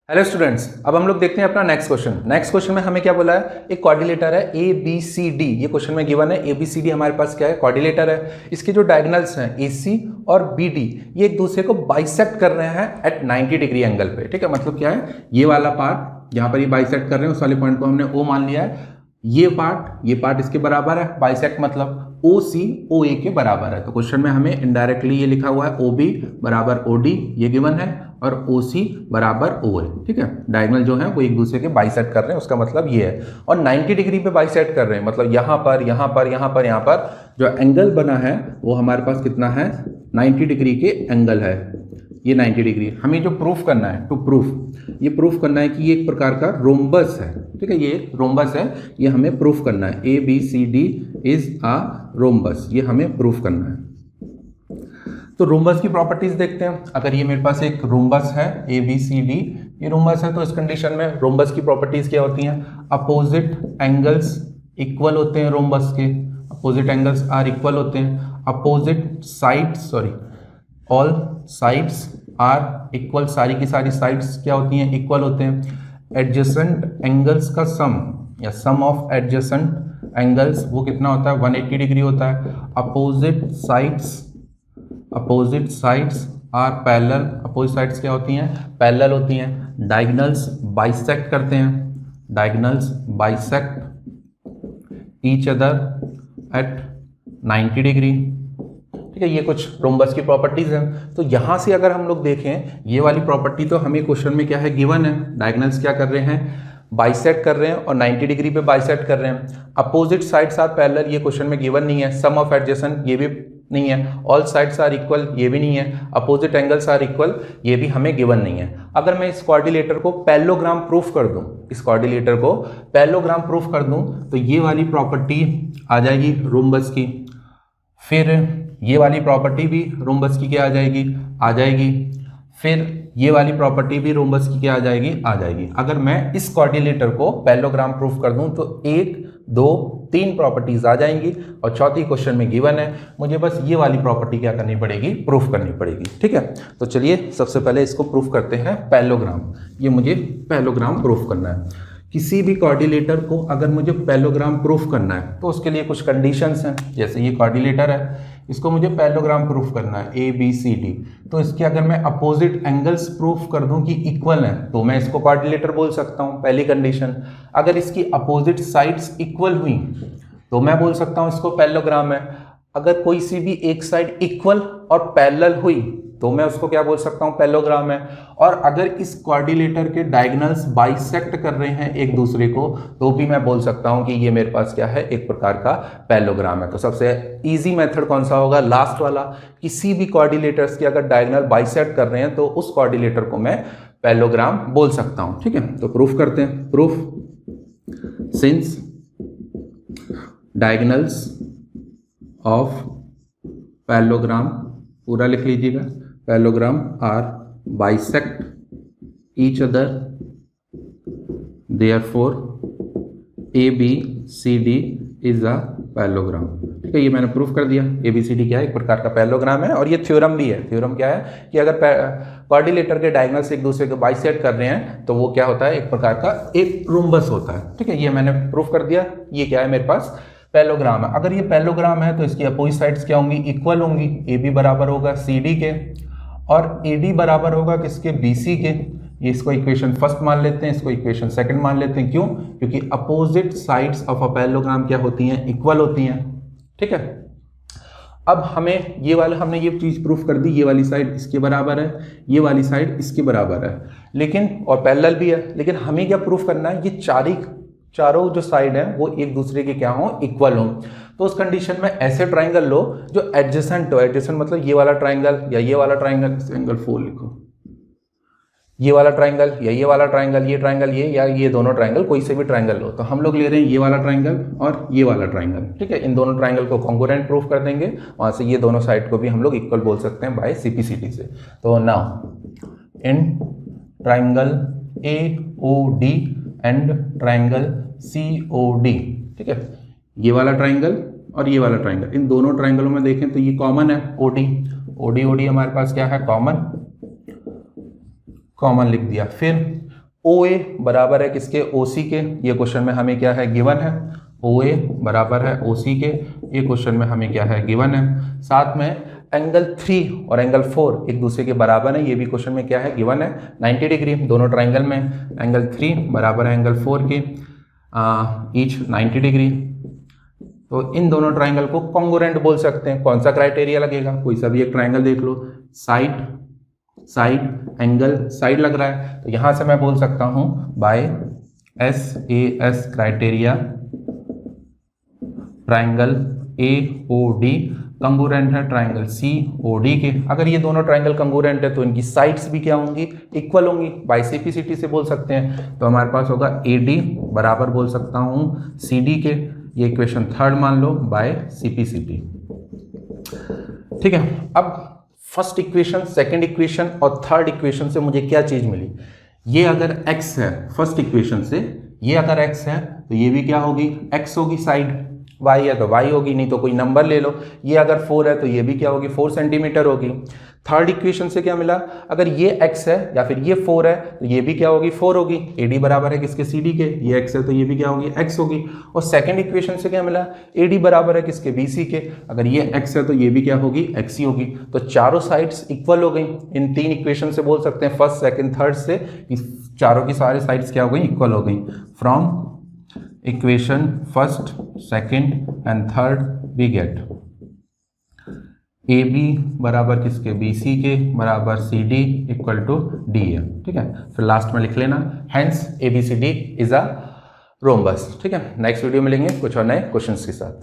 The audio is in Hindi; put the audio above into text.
हेलो स्टूडेंट्स, अब हम लोग देखते हैं अपना नेक्स्ट क्वेश्चन। नेक्स्ट क्वेश्चन में हमें क्या बोला है, एक कोऑर्डिनेटर है ए बी सी डी। ये क्वेश्चन में गिवन है ए बी सी डी हमारे पास क्या है, कोऑर्डिनेटर है। इसके जो डायगोनल्स हैं ए सी और बी डी, ये एक दूसरे को बाइसेक्ट कर रहे हैं एट 90 डिग्री एंगल पे। ठीक है, मतलब क्या है, ये वाला पार्ट जहां पर ये बाइसेक्ट कर रहे हैं उस वाले पॉइंट को हमने ओ मान लिया है। ये पार्ट इसके बराबर है, बाइसेक्ट मतलब ओ सी ओ ए के बराबर है। तो क्वेश्चन में हमें इनडायरेक्टली ये लिखा हुआ है ओ बी बराबर ओ डी, ये गिवन है, और ओ सी बराबर ओ ए। ठीक है, डायगोनल जो है वो एक दूसरे के बाइसेक्ट कर रहे हैं, उसका मतलब ये है। और 90 डिग्री पे बाइसेक्ट कर रहे हैं, मतलब यहाँ पर जो एंगल बना है वो हमारे पास कितना है, 90 डिग्री के एंगल है। ये 90 डिग्री हमें जो प्रूफ करना है, टू प्रूफ, ये प्रूफ करना है कि ये एक प्रकार का रोम्बस है। ठीक है, ये रोम्बस है, ये हमें प्रूफ करना है। A B C D is a rhombus, ये हमें प्रूफ करना है। तो रोम्बस की प्रॉपर्टीज देखते हैं। अगर ये मेरे पास एक रोम्बस है ए बी सी डी, ये रोम्बस है, तो इस कंडीशन में रोम्बस की प्रॉपर्टीज क्या होती हैं, अपोजिट एंगल्स इक्वल होते हैं रोम्बस के, अपोजिट एंगल्स आर इक्वल होते हैं, opposite sides all sides are equal, सारी की सारी साइड्स क्या होती हैं, इक्वल होते हैं। एडजेसेंट एंगल्स का सम या सम ऑफ एडजेसेंट एंगल्स वो कितना होता है, 180 डिग्री होता है। Opposite sides are parallel, opposite sides क्या होती हैं, पैरेलल होती हैं। डायगोनल्स बाइसेक्ट करते हैं, diagonals bisect each other at 90 degree. ठीक है, ये कुछ रोम्बस की प्रॉपर्टीज हैं। तो यहां से अगर हम लोग देखें, ये वाली प्रॉपर्टी तो हमें क्वेश्चन में क्या है, गिवन है। डायगोनल्स क्या कर रहे हैं, बाइसेक्ट कर रहे हैं और 90 डिग्री पे बाइसेक्ट कर रहे हैं। अपोजिट साइड्स आर पैरेलल, ये क्वेश्चन में गिवन नहीं है। सम ऑफ एडजेसेंट, ये भी नहीं है। ऑल साइड्स आर इक्वल, ये भी नहीं है। अपोजिट एंगल्स आर इक्वल, ये भी हमें गिवन नहीं है। अगर मैं इस कोऑर्डिनेटर को पैरेललोग्राम प्रूफ कर दूं, इस कोऑर्डिनेटर को पैरेललोग्राम प्रूफ कर दूं, तो ये वाली प्रॉपर्टी आ जाएगी रोम्बस की। फिर ये वाली प्रॉपर्टी भी रोम्बस की क्या आ जाएगी। फिर ये वाली प्रॉपर्टी भी रोम्बस की क्या आ जाएगी। अगर मैं इस कोऑर्डिनेटर को पैरेललोग्राम प्रूफ कर दूं तो 1 2 3 प्रॉपर्टीज आ जाएंगी, और चौथी क्वेश्चन में गिवन है, मुझे बस ये वाली प्रॉपर्टी क्या करनी पड़ेगी, प्रूफ करनी पड़ेगी। ठीक है, तो चलिए सबसे पहले इसको प्रूफ करते हैं पैरेललोग्राम। ये मुझे पैरेललोग्राम प्रूफ करना है। किसी भी कोऑर्डिनेटर को अगर मुझे पैरेललोग्राम प्रूफ करना है तो उसके लिए कुछ कंडीशंस हैं। जैसे ये कोऑर्डिनेटर है, इसको मुझे पैरेललोग्राम प्रूफ करना है ए बी सी डी, तो इसके अगर मैं अपोजिट एंगल्स प्रूफ कर दूं कि इक्वल हैं तो मैं इसको कोऑर्डिनेटर बोल सकता हूं, पहली कंडीशन। अगर इसकी अपोजिट साइड्स इक्वल हुई तो मैं बोल सकता हूं इसको पैरेललोग्राम है। अगर कोई सी भी एक साइड इक्वल और पैरेलल हुई तो मैं उसको क्या बोल सकता हूं, पैरेललोग्राम है। और अगर इस कोऑर्डिनेटर के डायगोनल्स बाइसेक्ट कर रहे हैं एक दूसरे को तो भी मैं बोल सकता हूं कि ये मेरे पास क्या है, एक प्रकार का पैरेललोग्राम है। तो सबसे इजी मेथड कौन सा होगा, लास्ट वाला। किसी भी कोऑर्डिनेटर्स के अगर डायगोनल बाइसेक्ट कर रहे हैं तो उस कोऑर्डिनेटर को मैं पैरेललोग्राम बोल सकता हूं। ठीक है, तो प्रूफ करते हैं। Proof, since diagonals of parallelogram, पूरा लिख लीजिएगा, parallelogram are bisect each other, therefore A B C D is a parallelogram. ठीक है, ये मैंने प्रूफ कर दिया। ए बी सी डी क्या है, एक प्रकार का पैरेललोग्राम है। और ये थ्योरम भी है। थ्योरम क्या है कि अगर कोऑर्डिनेटर के डायगोनल्स एक दूसरे को बाइसेक्ट कर रहे हैं तो वो क्या होता है, एक प्रकार का एक रोम्बस होता है। ठीक है, ये मैंने प्रूफ कर दिया। ये क्या है, मेरे पास पैरेललोग्राम है। अगर ये पैरेललोग्राम है तो इसकी अपोजिट साइड्स क्या होंगी, इक्वल होंगी। ए बी बराबर होगा सी डी के, और ए डी बराबर होगा किसके, बी सी के। ये इसको इक्वेशन फर्स्ट मान लेते हैं, इसको इक्वेशन सेकंड मान लेते हैं। क्यों, क्योंकि opposite sides of a parallelogram क्या होती हैं, इक्वल होती हैं। ठीक है, अब हमें हमने ये चीज प्रूफ कर दी, ये वाली साइड इसके बराबर है, ये वाली साइड इसके बराबर है, लेकिन और पैरेलल भी है। लेकिन हमें क्या प्रूफ करना है, ये चारों जो साइड है वो एक दूसरे के क्या हो, इक्वल हो। तो उस कंडीशन में ऐसे ट्राइंगल लो जो एडजेसेंट हो। एडजेसेंट मतलब ये वाला ट्राइंगल या ये वाला ट्राइंगल, एंगल 4 लिखो, ये वाला ट्राइंगल या ये वाला ट्राइंगल, ये ट्राइंगल ये या ये दोनों ट्राइंगल, कोई से भी ट्राइंगल लो। तो हम लोग ले रहे हैं ये वाला ट्राइंगल और ये वाला ट्राइंगल। ठीक है, इन दोनों ट्राइंगल को कॉन्ग्रुएंट प्रूफ कर देंगे, वहां से ये दोनों साइड को भी हम लोग इक्वल बोल सकते हैं बाय सीपीसीटी से। तो now in triangle A O D and triangle C O D, ठीक है, ये वाला ट्राइंगल और ये वाला ट्राइंगल, इन दोनों ट्राइंगलों में देखें तो ये कॉमन है, ओडी ओडी ओडी हमारे पास क्या है, कॉमन लिख दिया। फिर ओ ए बराबर है किसके, ओ सी के, ये क्वेश्चन में हमें क्या है गिवन है, ओ ए बराबर है ओ सी के, ये क्वेश्चन में हमें क्या है गिवन है। साथ में एंगल 3 और एंगल 4 एक दूसरे के बराबर है, ये भी क्वेश्चन में क्या है गिवन है 90 डिग्री, दोनों ट्राइंगल में एंगल 3 बराबर है एंगल 4 के ईच 90 डिग्री। तो इन दोनों ट्राइंगल को कॉन्ग्रुएंट बोल सकते हैं। कौन सा क्राइटेरिया लगेगा, कोई सा भी एक ट्राइंगल देख लो, साइड साइड एंगल साइड लग रहा है, तो यहां से मैं बोल सकता हूं by SAS criteria triangle AOD congruent है ट्राइंगल COD के। अगर ये दोनों ट्राइंगल कंगुरेंट है तो इनकी साइड्स भी क्या होंगी, इक्वल होंगी, बाय सिपिसिटी से बोल सकते हैं। तो हमारे पास होगा AD बराबर बोल सकता हूं CD के, ये इक्वेशन थर्ड मान लो, बाय सिपिसिटी। ठीक है, अब फर्स्ट इक्वेशन, सेकंड इक्वेशन और थर्ड इक्वेशन से मुझे क्या चीज मिली, ये अगर x है फर्स्ट इक्वेशन से, ये अगर x है तो ये भी क्या होगी, x होगी, साइड y है तो y होगी, नहीं तो कोई नंबर ले लो, ये अगर 4 है तो ये भी क्या होगी 4 सेंटीमीटर होगी। थर्ड इक्वेशन से क्या मिला, अगर ये x है या फिर ये 4 है तो ये भी क्या होगी 4 होगी, AD बराबर है किसके CD के, ये x है तो ये भी क्या होगी x होगी। और सेकंड इक्वेशन से क्या मिला, AD बराबर है किसके BC के, अगर ये x है तो ये भी क्या होगी x ही होगी। तो चारों साइड्स इक्वल हो गई, इन तीन इक्वेशन से बोल सकते हैं फर्स्ट सेकंड थर्ड से, चारों की सारी साइड्स क्या हो गई, इक्वल हो गई। From equation first second and third we get AB बराबर किसके, BC के बराबर CD इक्वल टू DA। ठीक है, फिर लास्ट में लिख लेना hence ABCD is a rhombus. ठीक है, नेक्स्ट वीडियो में मिलेंगे कुछ और नए क्वेश्चंस के साथ।